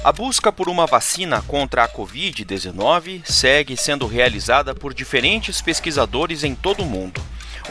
A busca por uma vacina contra a Covid-19 segue sendo realizada por diferentes pesquisadores em todo o mundo.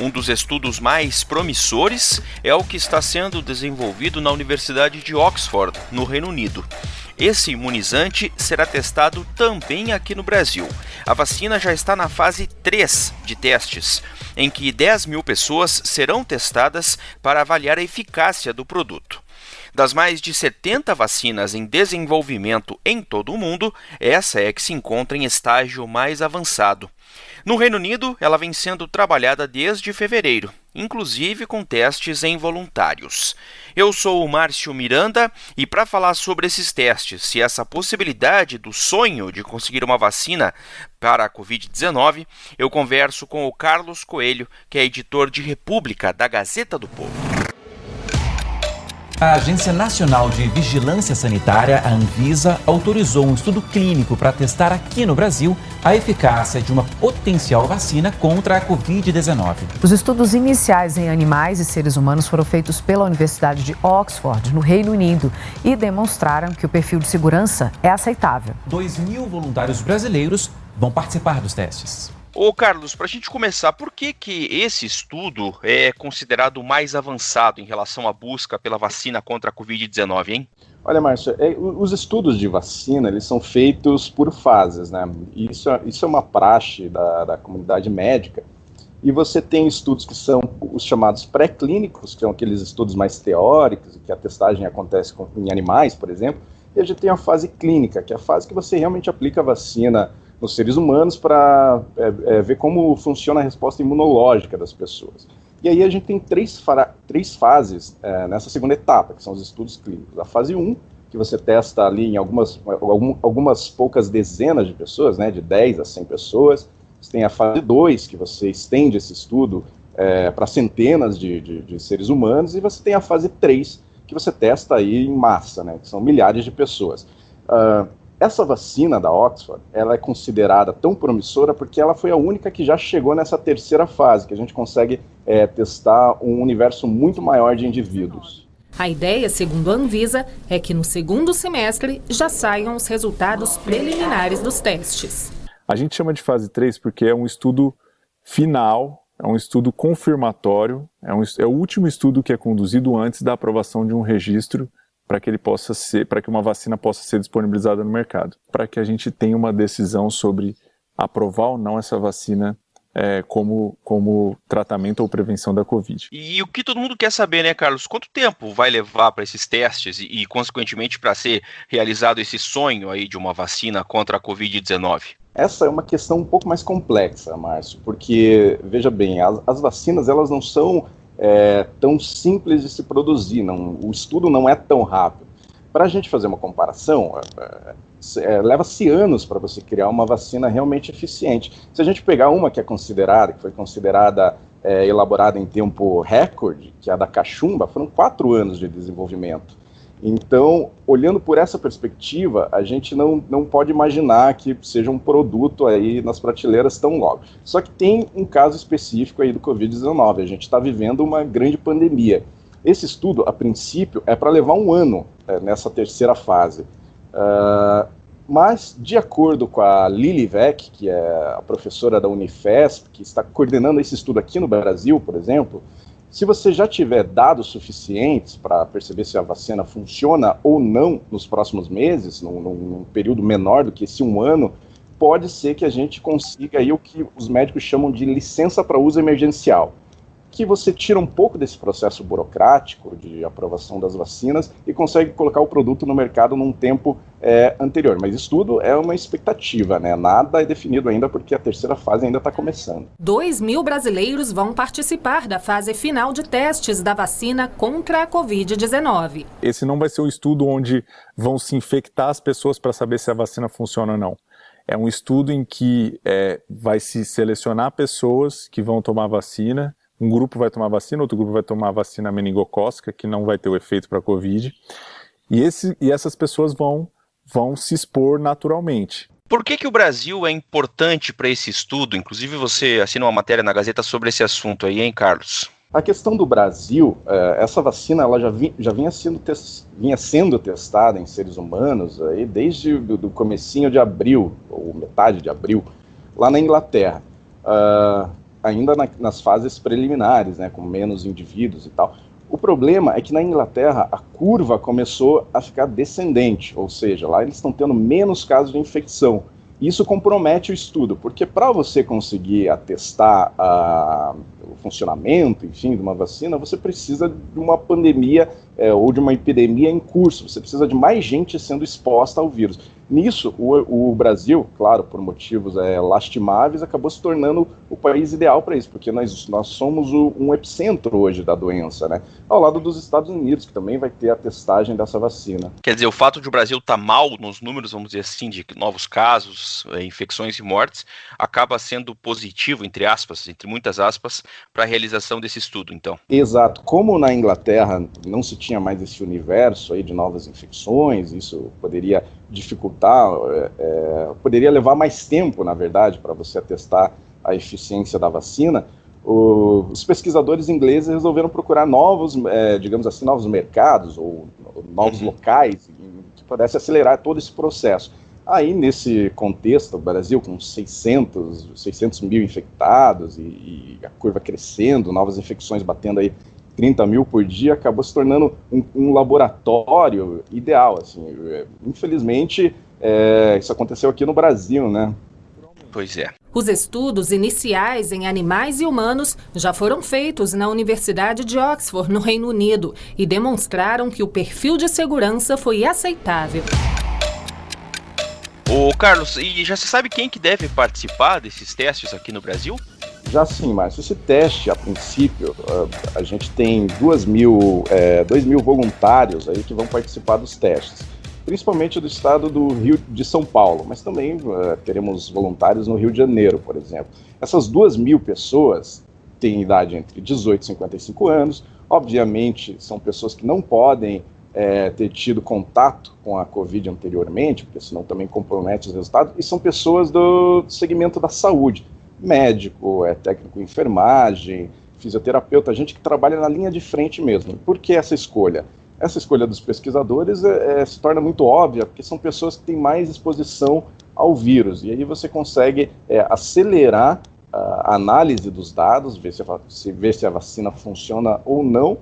Um dos estudos mais promissores é o que está sendo desenvolvido na Universidade de Oxford, no Reino Unido. Esse imunizante será testado também aqui no Brasil. A vacina já está na fase 3 de testes, em que 10 mil pessoas serão testadas para avaliar a eficácia do produto. Das mais de 70 vacinas em desenvolvimento em todo o mundo, essa é que se encontra em estágio mais avançado. No Reino Unido, ela vem sendo trabalhada desde fevereiro, inclusive com testes em voluntários. Eu sou o Márcio Miranda e para falar sobre esses testes e essa possibilidade do sonho de conseguir uma vacina para a Covid-19, eu converso com o Carlos Coelho, que é editor de República da Gazeta do Povo. A Agência Nacional de Vigilância Sanitária, a Anvisa, autorizou um estudo clínico para testar aqui no Brasil a eficácia de uma potencial vacina contra a Covid-19. Os estudos iniciais em animais e seres humanos foram feitos pela Universidade de Oxford, no Reino Unido, e demonstraram que o perfil de segurança é aceitável. 2.000 voluntários brasileiros vão participar dos testes. Ô Carlos, para a gente começar, por que esse estudo é considerado mais avançado em relação à busca pela vacina contra a Covid-19, hein? Olha, Márcio, os estudos de vacina, eles são feitos por fases, né? Isso é uma praxe da comunidade médica. E você tem estudos que são os chamados pré-clínicos, que são aqueles estudos mais teóricos, que a testagem acontece em animais, por exemplo. E a gente tem a fase clínica, que é a fase que você realmente aplica a vacina nos seres humanos para ver como funciona a resposta imunológica das pessoas. E aí a gente tem três fases nessa segunda etapa, que são os estudos clínicos. A fase 1, que você testa ali em algumas poucas dezenas de pessoas, né, de 10 a 100 pessoas. Você tem a fase 2, que você estende esse estudo para centenas de seres humanos. E você tem a fase 3, que você testa aí em massa, né, que são milhares de pessoas. Essa vacina da Oxford, ela é considerada tão promissora porque ela foi a única que já chegou nessa terceira fase, que a gente consegue testar um universo muito maior de indivíduos. A ideia, segundo a Anvisa, é que no segundo semestre já saiam os resultados preliminares dos testes. A gente chama de fase 3 porque é um estudo final, é um estudo confirmatório, é o último estudo que é conduzido antes da aprovação de um registro para que uma vacina possa ser disponibilizada no mercado, para que a gente tenha uma decisão sobre aprovar ou não essa vacina como tratamento ou prevenção da Covid. E o que todo mundo quer saber, né, Carlos? Quanto tempo vai levar para esses testes e consequentemente, para ser realizado esse sonho aí de uma vacina contra a Covid-19? Essa é uma questão um pouco mais complexa, Márcio, porque, veja bem, as vacinas elas não são tão simples de se produzir, o estudo não é tão rápido. Para a gente fazer uma comparação, leva-se anos para você criar uma vacina realmente eficiente. Se a gente pegar uma que foi considerada elaborada em tempo recorde, que é a da cachumba, foram 4 anos de desenvolvimento. Então, olhando por essa perspectiva, a gente não pode imaginar que seja um produto aí nas prateleiras tão logo. Só que tem um caso específico aí do Covid-19, a gente está vivendo uma grande pandemia. Esse estudo, a princípio, é para levar 1 ano nessa terceira fase. Mas, de acordo com a Lili Vec, que é a professora da Unifesp, que está coordenando esse estudo aqui no Brasil, por exemplo, se você já tiver dados suficientes para perceber se a vacina funciona ou não nos próximos meses, num período menor do que esse 1 ano, pode ser que a gente consiga aí o que os médicos chamam de licença para uso emergencial, que você tira um pouco desse processo burocrático de aprovação das vacinas e consegue colocar o produto no mercado num tempo anterior. Mas isso tudo é uma expectativa, né? Nada é definido ainda porque a terceira fase ainda está começando. 2.000 brasileiros vão participar da fase final de testes da vacina contra a Covid-19. Esse não vai ser um estudo onde vão se infectar as pessoas para saber se a vacina funciona ou não. É um estudo em que vai se selecionar pessoas que vão tomar vacina. Um grupo vai tomar vacina, outro grupo vai tomar vacina meningocócica, que não vai ter o efeito para a Covid. E essas pessoas vão se expor naturalmente. Por que o Brasil é importante para esse estudo? Inclusive você assina uma matéria na Gazeta sobre esse assunto aí, hein, Carlos? A questão do Brasil, essa vacina ela já vinha sendo testada em seres humanos aí desde do comecinho de abril, ou metade de abril, lá na Inglaterra, ainda nas fases preliminares, né, com menos indivíduos e tal. O problema é que na Inglaterra a curva começou a ficar descendente, ou seja, lá eles estão tendo menos casos de infecção. Isso compromete o estudo, porque para você conseguir atestar o funcionamento, enfim, de uma vacina, você precisa de uma pandemia ou de uma epidemia em curso, você precisa de mais gente sendo exposta ao vírus. Nisso, o Brasil, claro, por motivos lastimáveis, acabou se tornando o país ideal para isso, porque nós somos um epicentro hoje da doença, né? Ao lado dos Estados Unidos, que também vai ter a testagem dessa vacina. Quer dizer, o fato de o Brasil estar mal nos números, vamos dizer assim, de novos casos, infecções e mortes, acaba sendo positivo, entre aspas, entre muitas aspas, para a realização desse estudo, então. Exato. Como na Inglaterra não se tinha mais esse universo aí de novas infecções, isso poderia dificultar, poderia levar mais tempo, na verdade, para você atestar a eficiência da vacina, os pesquisadores ingleses resolveram procurar novos, digamos assim, novos mercados ou novos locais que pudessem acelerar todo esse processo. Aí, nesse contexto, o Brasil com 600 mil infectados e a curva crescendo, novas infecções batendo aí 30 mil por dia, acabou se tornando um laboratório ideal, assim. Infelizmente, isso aconteceu aqui no Brasil, né? Pois é. Os estudos iniciais em animais e humanos já foram feitos na Universidade de Oxford, no Reino Unido, e demonstraram que o perfil de segurança foi aceitável. Ô Carlos, e já se sabe quem que deve participar desses testes aqui no Brasil? Já sim, Márcio. Esse teste, a princípio, a gente tem 2 mil voluntários aí que vão participar dos testes, principalmente do estado do Rio de São Paulo, mas também teremos voluntários no Rio de Janeiro, por exemplo. Essas 2 mil pessoas têm idade entre 18 e 55 anos, obviamente são pessoas que não podem ter tido contato com a Covid anteriormente, porque senão também compromete os resultados, e são pessoas do segmento da saúde, médico, técnico em enfermagem, fisioterapeuta, gente que trabalha na linha de frente mesmo. Por que essa escolha? Essa escolha dos pesquisadores se torna muito óbvia, porque são pessoas que têm mais exposição ao vírus, e aí você consegue acelerar a análise dos dados, ver se a vacina funciona ou não,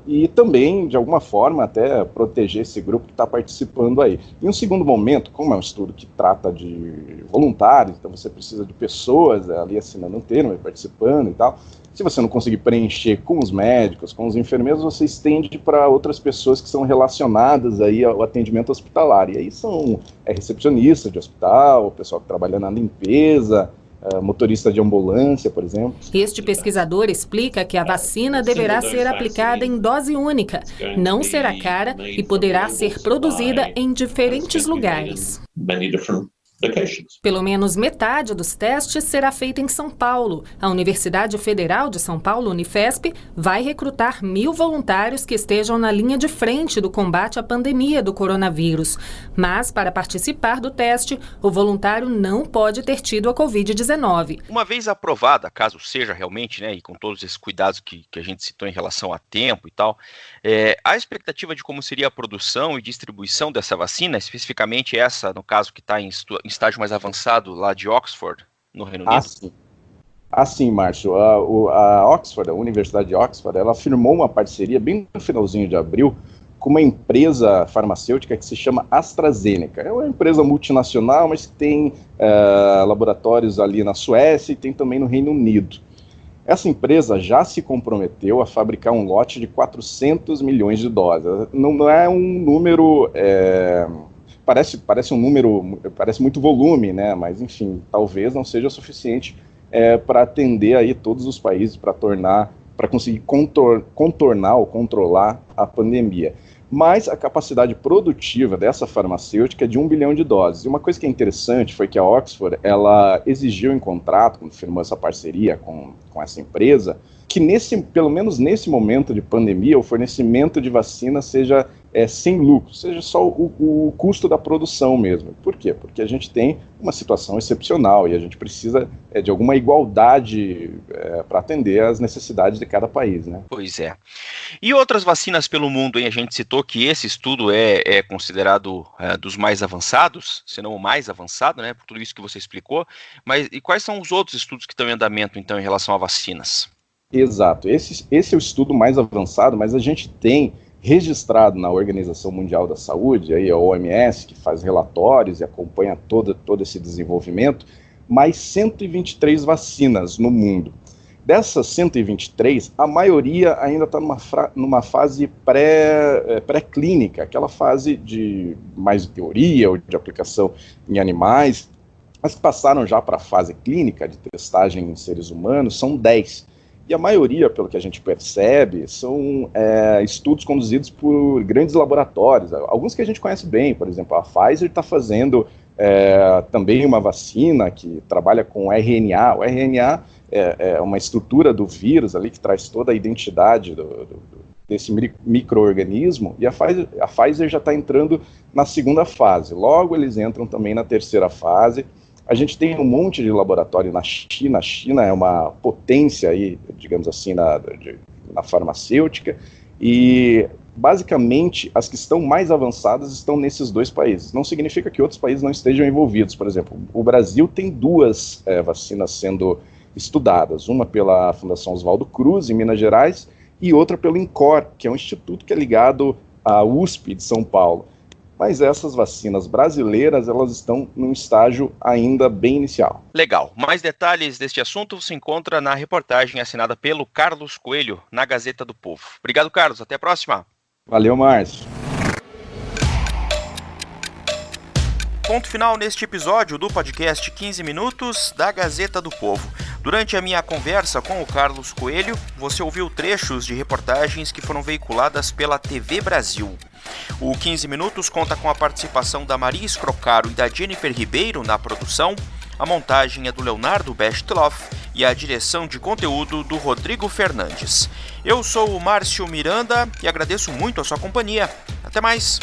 e também, de alguma forma, até proteger esse grupo que está participando aí. Em um segundo momento, como é um estudo que trata de voluntários, então você precisa de pessoas ali assinando um termo, participando e tal, se você não conseguir preencher com os médicos, com os enfermeiros, você estende para outras pessoas que são relacionadas aí ao atendimento hospitalar. E aí são recepcionistas de hospital, o pessoal que trabalha na limpeza, motorista de ambulância, por exemplo. Este pesquisador explica que a vacina deverá ser aplicada em dose única, não será cara e poderá ser produzida em diferentes lugares. Pelo menos metade dos testes será feita em São Paulo. A Universidade Federal de São Paulo, Unifesp, vai recrutar 1.000 voluntários que estejam na linha de frente do combate à pandemia do coronavírus. Mas, para participar do teste, o voluntário não pode ter tido a Covid-19. Uma vez aprovada, caso seja realmente, né, e com todos esses cuidados que a gente citou em relação a tempo e tal, a expectativa de como seria a produção e distribuição dessa vacina, especificamente essa, no caso, que está em estágio mais avançado lá de Oxford, no Reino Unido? Sim, Márcio. A Universidade de Oxford, ela firmou uma parceria bem no finalzinho de abril com uma empresa farmacêutica que se chama AstraZeneca. É uma empresa multinacional, mas que tem laboratórios ali na Suécia e tem também no Reino Unido. Essa empresa já se comprometeu a fabricar um lote de 400 milhões de doses. Não é um número... Parece um número, parece muito volume, né? Mas, enfim, talvez não seja suficiente para atender aí todos os países, para conseguir contornar ou controlar a pandemia. Mas a capacidade produtiva dessa farmacêutica é de 1 bilhão de doses. E uma coisa que é interessante foi que a Oxford, ela exigiu em contrato, quando firmou essa parceria com essa empresa, que pelo menos nesse momento de pandemia, o fornecimento de vacina seja sem lucro, seja só o custo da produção mesmo. Por quê? Porque a gente tem uma situação excepcional e a gente precisa de alguma igualdade para atender às necessidades de cada país, né? Pois é. E outras vacinas pelo mundo, hein? A gente citou que esse estudo é considerado dos mais avançados, se não o mais avançado, né? Por tudo isso que você explicou. Mas e quais são os outros estudos que estão em andamento, então, em relação a vacinas? Exato. Esse é o estudo mais avançado, mas a gente tem registrado na Organização Mundial da Saúde, aí a OMS, que faz relatórios e acompanha todo esse desenvolvimento, mais 123 vacinas no mundo. Dessas 123, a maioria ainda está numa fase pré-clínica, aquela fase de mais teoria ou de aplicação em animais, mas que passaram já para a fase clínica de testagem em seres humanos, são 10. E a maioria, pelo que a gente percebe, são estudos conduzidos por grandes laboratórios, alguns que a gente conhece bem. Por exemplo, a Pfizer está fazendo também uma vacina que trabalha com RNA. O RNA é uma estrutura do vírus ali que traz toda a identidade desse micro-organismo, e a Pfizer já está entrando na segunda fase. Logo, eles entram também na terceira fase. A gente tem um monte de laboratório na China. A China é uma potência aí, digamos assim, na farmacêutica, e basicamente as que estão mais avançadas estão nesses dois países. Não significa que outros países não estejam envolvidos. Por exemplo, o Brasil tem 2 vacinas sendo estudadas, uma pela Fundação Oswaldo Cruz, em Minas Gerais, e outra pelo INCOR, que é um instituto que é ligado à USP de São Paulo. Mas essas vacinas brasileiras, elas estão num estágio ainda bem inicial. Legal. Mais detalhes deste assunto você encontra na reportagem assinada pelo Carlos Coelho, na Gazeta do Povo. Obrigado, Carlos. Até a próxima. Valeu, Márcio. Ponto final neste episódio do podcast 15 Minutos da Gazeta do Povo. Durante a minha conversa com o Carlos Coelho, você ouviu trechos de reportagens que foram veiculadas pela TV Brasil. O 15 Minutos conta com a participação da Maria Scrocaro e da Jennifer Ribeiro na produção, a montagem é do Leonardo Bestloff e a direção de conteúdo do Rodrigo Fernandes. Eu sou o Márcio Miranda e agradeço muito a sua companhia. Até mais!